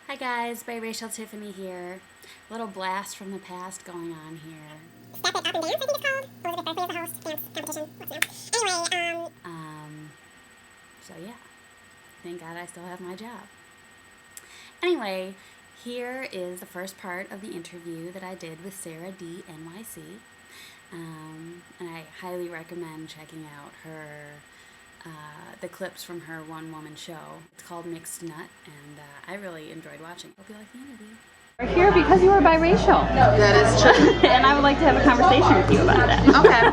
Hi guys, Biracial Tiffany here. A little blast from the past going on here. Step It Up and Dance, I think it's called. Elizabeth Berkley was the host. Dance competition. What's new? Anyway, So yeah, thank God I still have my job. Anyway, here is the first part of the interview that I did with SarahDNYC. And I highly recommend checking out the clips from her one-woman show. It's called Mixed Nut, and I really enjoyed watching it. Hope you like the interview. We're here because you are biracial. That is true. And I would like to have a conversation with you about that. Okay.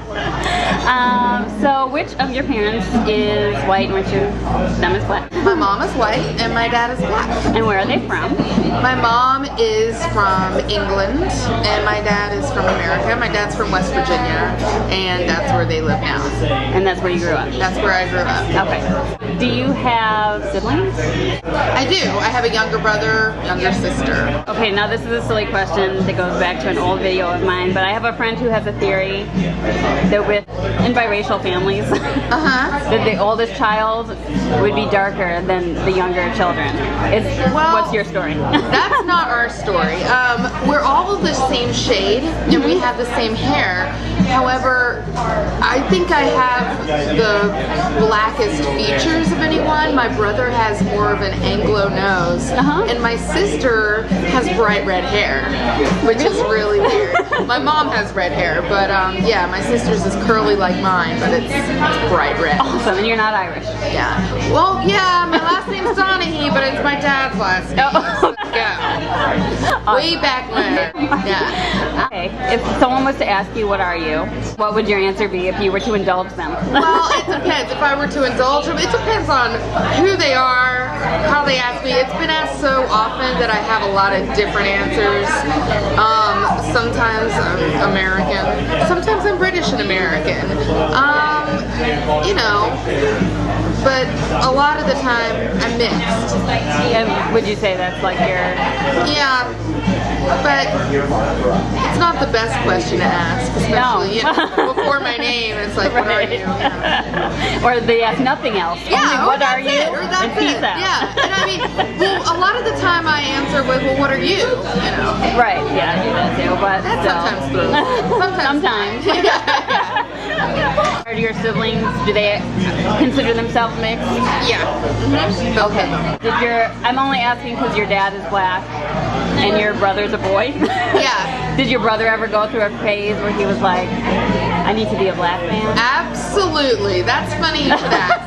So which of your parents is white and which of them is black? My mom is white and my dad is black. And where are they from? My mom is from England and my dad is from America. My dad's from West Virginia and that's where they live now. And that's where you grew up? That's where I grew up. Okay. Do you have siblings? I do. I have a younger brother, younger sister. Okay, now this is a silly question that goes back to an old video of mine, but I have a friend who has a theory that in biracial families, that the oldest child would be darker than the younger children. What's your story? That's not our story. We're all of the same shade and we have the same hair. However, I think I have the blackest features of anyone. My brother has more of an Anglo nose, and my sister has bright red hair, which is really weird. My mom has red hair, but yeah, my sister's is curly like mine, but it's bright red. Awesome, and you're not Irish. Yeah. Well, yeah, my last name's Donahue, but it's my dad's last name. Oh. Go. Way back when. Yeah. Okay. If someone was to ask you, what are you? What would your answer be if you were to indulge them? Well, it depends. If I were to indulge them, it depends on who they are, how they ask me. It's been asked so often that I have a lot of different answers. Sometimes I'm American. Sometimes I'm British and American. You know, but a lot of the time I'm mixed. And would you say that's like your... Yeah, but it's not the best question to ask, especially you know, before my name. It's like, what are you? Yeah. Or they ask nothing else. Yeah, only what are you? Or that's and peace it. out. Yeah, and I mean, well, a lot of the time I answer with, well, what are you? You know. Right. Yeah, I do that too. But That's sometimes true. Sometimes. Are your siblings? Do they consider themselves mixed? Yeah. Okay. I'm only asking because your dad is black and your brother's a boy. Yeah. Did your brother ever go through a phase where he was like, I need to be a black man? Absolutely. That's funny you should ask.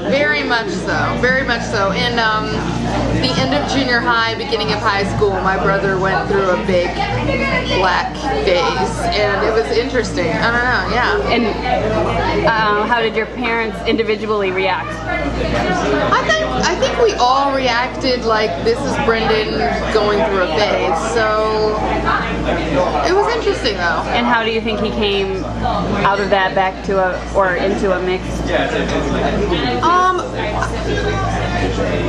Very much so. Very much so. In the end of junior high, beginning of high school, my brother went through a big black phase, and it was interesting. I don't know. Yeah. And how did your parents individually react? I think we all reacted like, this is Brendan going through a phase. So it was interesting though. And how do you think he came out of that back to into a mix?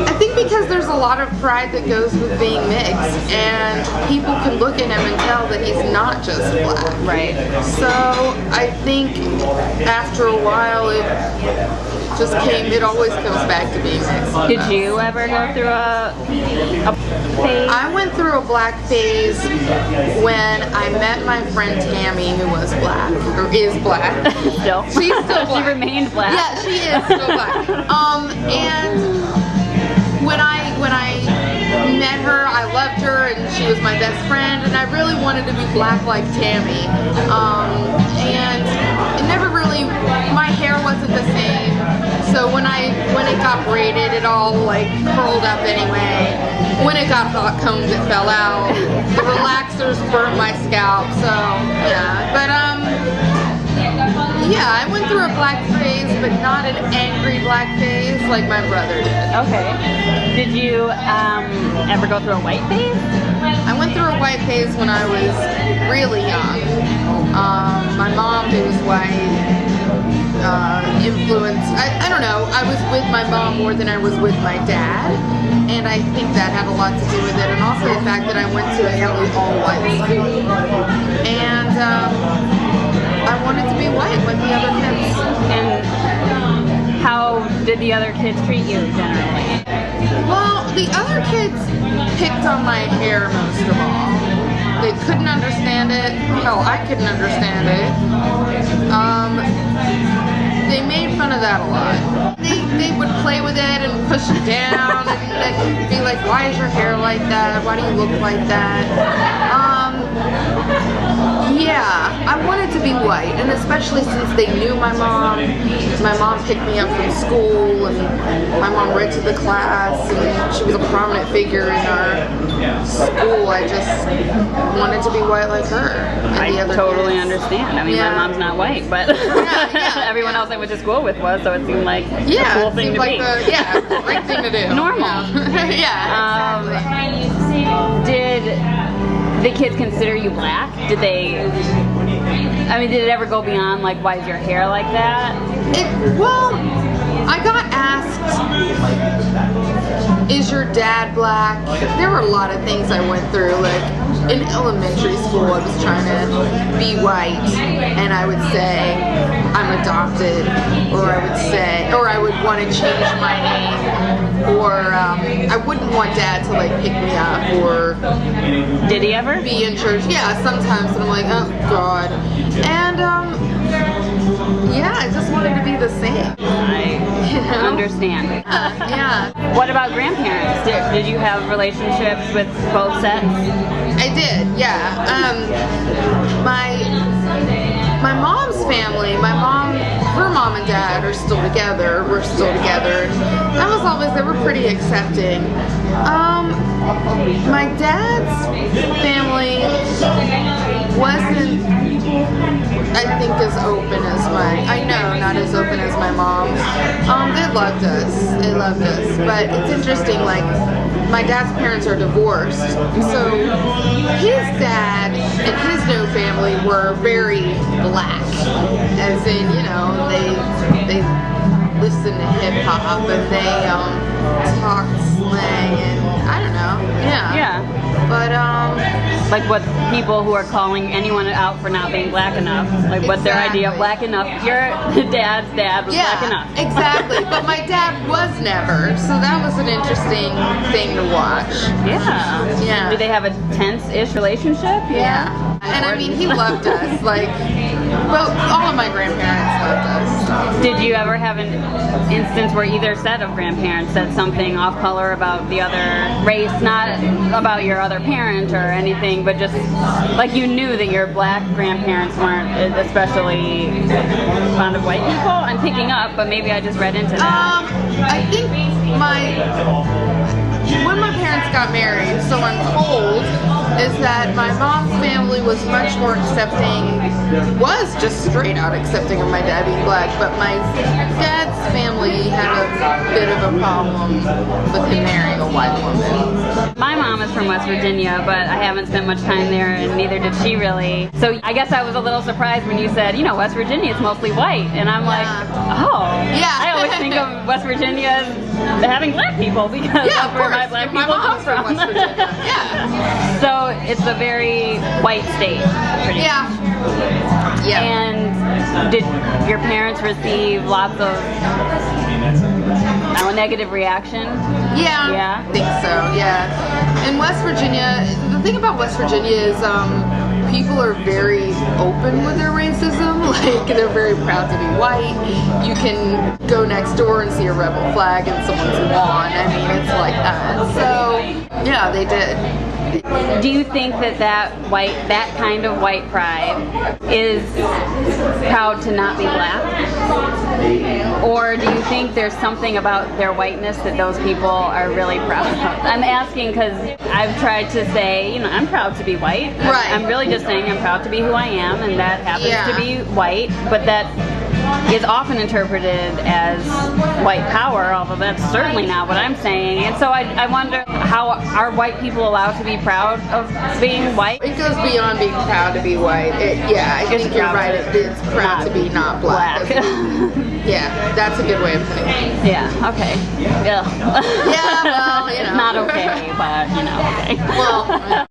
I think because there's a lot of pride that goes with being mixed, and people can look at him and tell that he's not just black. Right. So I think after a while it always comes back to being mixed. Did you ever go through a phase? I went through a black phase when I met my friend Tammy, who was black, or is black. Still. She's still black. She remained black. Yeah, she is still black. And when I met her, I loved her, and she was my best friend, and I really wanted to be black like Tammy. And it never really, my hair wasn't the same. So when it got braided, it all like curled up anyway. When it got hot combed, it fell out. The relaxers burnt my scalp. So yeah, but yeah, I went through a black phase, but not an angry black phase like my brother did. Okay. Did you ever go through a white phase? I went through a white phase when I was really young. My mom, who was white, influenced, I don't know, I was with my mom more than I was with my dad, and I think that had a lot to do with it, and also the fact that I went to a nearly all-white school, and I wanted to be white like the other kids. And how did the other kids treat you generally? Well, the other kids picked on my hair most of all. They couldn't understand it. Hell, I couldn't understand it. They made fun of that a lot. They would play with it and push it down and they'd be like, why is your hair like that? Why do you look like that? Yeah, I wanted to be white, and especially since they knew my mom. My mom picked me up from school, and my mom read to the class, and she was a prominent figure in our school. I just wanted to be white like her. And I the other totally kids. understand. I mean, Yeah. my mom's not white, but yeah, everyone else I went to school with was, so it seemed like Yeah, a cool it thing seemed to like be. the right thing to do. Normal. Yeah, exactly. Did the kids consider you black? Did they? I mean, did it ever go beyond like, why is your hair like that? Well, I got asked, is your dad black? There were a lot of things I went through. Like in elementary school, I was trying to be white, and I would say I'm adopted, or I would want to change my name, or I wouldn't want dad to like pick me up, or Did he ever? be in church. Yeah, sometimes, and I'm like, oh God. And yeah, I just wanted to be the same. I You know? understand. Yeah, What about grandparents? Did you have relationships with both sets? I did. Yeah. My mom's family, her mom and dad are still together. We're still together. That was always, they were pretty accepting. My dad's family wasn't, I think, as open as not as open as my mom's. They loved us, but it's interesting, like, my dad's parents are divorced, so his dad and his new family were very black, as in, you know, they listened to hip hop and they talked slang and I don't know, yeah. But Like what people who are calling anyone out for not being black enough, like what's their idea of black enough? Your dad's dad was black enough. Exactly. But my dad was never, so that was an interesting thing to watch. Yeah. Yeah. Do they have a tense-ish relationship? Yeah. And I mean, he loved us. Like, well, all of my grandparents loved us. Did you ever have an instance where either set of grandparents said something off color about the other race, not about your other parent or anything, but just like you knew that your black grandparents weren't especially fond of white people? I'm picking up, but maybe I just read into that. I think when my parents got married, so I'm told, is that my mom's family was much more accepting, was just straight out accepting of my dad being black, but my dad's family had a bit of a problem with him marrying a white woman. My mom is from West Virginia, but I haven't spent much time there, and neither did she really. So I guess I was a little surprised when you said, you know, West Virginia is mostly white, and I'm like, oh. Yeah. I always think of West Virginia as having black people because that's where my black people come from. West Virginia. Yeah. So it's a very white state. Pretty Yeah. Yeah. And did your parents receive lots of negative reaction? Yeah. Yeah? I think so, yeah. In West Virginia, the thing about West Virginia is people are very open with their racism. Like, they're very proud to be white. You can go next door and see a rebel flag in someone's lawn. I mean, it's like that. So, yeah, they did. Do you think that kind of white pride is proud to not be black? Or do you think there's something about their whiteness that those people are really proud of? I'm asking because I've tried to say, you know, I'm proud to be white. Right. I'm really just saying I'm proud to be who I am, and that happens Yeah. to be white, but that is often interpreted as white power, although that's certainly not what I'm saying. And so I wonder, how are white people allowed to be proud of being white? It goes beyond being proud to be white. I think you're right. It's proud to be not black. Yeah, that's a good way of putting it. Yeah, okay. Yeah. Yeah, well, you know. It's not okay, but, you know, okay. Well,